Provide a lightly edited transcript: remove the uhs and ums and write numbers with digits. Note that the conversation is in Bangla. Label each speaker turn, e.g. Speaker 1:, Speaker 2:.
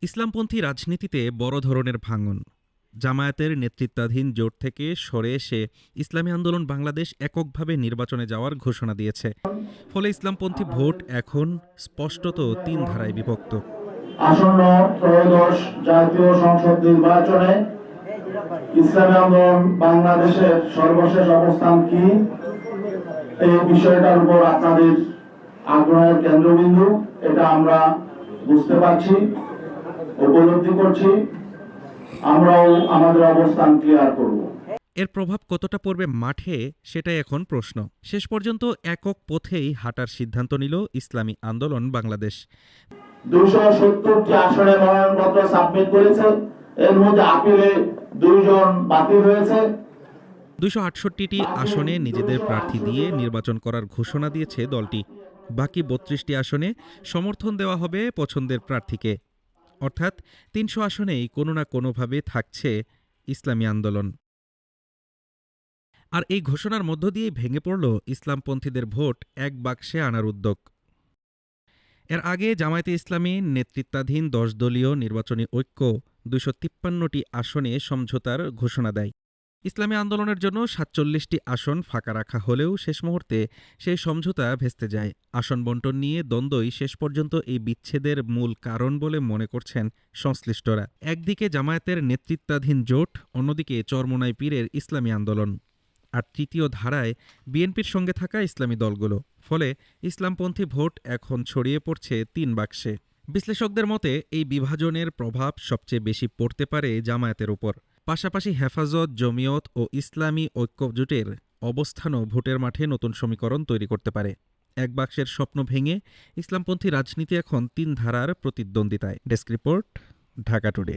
Speaker 1: ইসলামপন্থী রাজনীতিতে বড় ধরনের ভাঙন। জামায়াতের নেতৃত্বাধীন জোট থেকে সরে এসে ইসলামী আন্দোলন বাংলাদেশ এককভাবে নির্বাচনে যাওয়ার ঘোষণা দিয়েছে। ফলে ইসলামপন্থী ভোট এখন স্পষ্টত তিন ধারায় বিভক্ত।
Speaker 2: আসন্ন ত্রয়োদশ জাতীয় সংসদ নির্বাচনে ইসলামী আন্দোলন বাংলাদেশের সর্বশেষ অবস্থান কি, এই বিষয়টার উপর আপনাদের আগ্রহের কেন্দ্রবিন্দু, এটা আমরা বুঝতে পারছি, উপলব্ধি করছি। আমরাও আমাদের অবস্থান ক্লিয়ার করব।
Speaker 1: এর প্রভাব কতটা পড়বে মাঠে, সেটাই এখন প্রশ্ন। শেষ পর্যন্ত একক পথেই হাঁটার সিদ্ধান্ত নিল ইসলামী আন্দোলন বাংলাদেশ।
Speaker 2: 270টি আসনে মনোনয়নপত্র সাবমিট করেছে, এর মধ্যে আপিলে 2 জন বাতিল হয়েছে।
Speaker 1: 268টি আসনে নিজেদের প্রার্থী দিয়ে নির্বাচন করার ঘোষণা দিয়েছে দলটি। বাকি 32টি আসনে সমর্থন দেওয়া হবে পছন্দের প্রার্থীকে। অর্থাৎ 300 আসনেই কোনো না কোনোভাবে থাকছে ইসলামী আন্দোলন। আর এই ঘোষণার মধ্য দিয়েই ভেঙে পড়ল ইসলামপন্থীদের ভোট এক বাক্সে আনার উদ্যোগ। এর আগে জামায়াতে ইসলামী নেতৃত্বাধীন 10 দলীয় নির্বাচনী ঐক্য 253টি আসনে সমঝোতার ঘোষণা দেয়। ইসলামী আন্দোলনের জন্য 47টি আসন ফাঁকা রাখা হলেও শেষ মুহূর্তে সেই সমঝোতা ভেস্তে যায়। আসন বণ্টন নিয়ে দ্বন্দ্বই শেষ পর্যন্ত এই বিচ্ছেদের মূল কারণ বলে মনে করছেন সংশ্লিষ্টরা। একদিকে জামায়াতের নেতৃত্বাধীন জোট, অন্যদিকে চরমোনাই পীরের ইসলামী আন্দোলন, আর তৃতীয় ধারায় বিএনপির সঙ্গে থাকা ইসলামী দলগুলো। ফলে ইসলামপন্থী ভোট এখন ছড়িয়ে পড়ছে 3 বাক্সে। বিশ্লেষকদের মতে এই বিভাজনের প্রভাব সবচেয়ে বেশি পড়তে পারে জামায়াতের উপর। পাশাপাশি হেফাজত, জমিয়ত ও ইসলামী ঐক্য জোটের অবস্থানও ভোটের মাঠে নতুন সমীকরণ তৈরি করতে পারে। এক বাক্সের স্বপ্ন ভেঙে ইসলামপন্থী রাজনীতি এখন 3 ধারার প্রতিদ্বন্দ্বিতায়। Desk report, Dhaka today.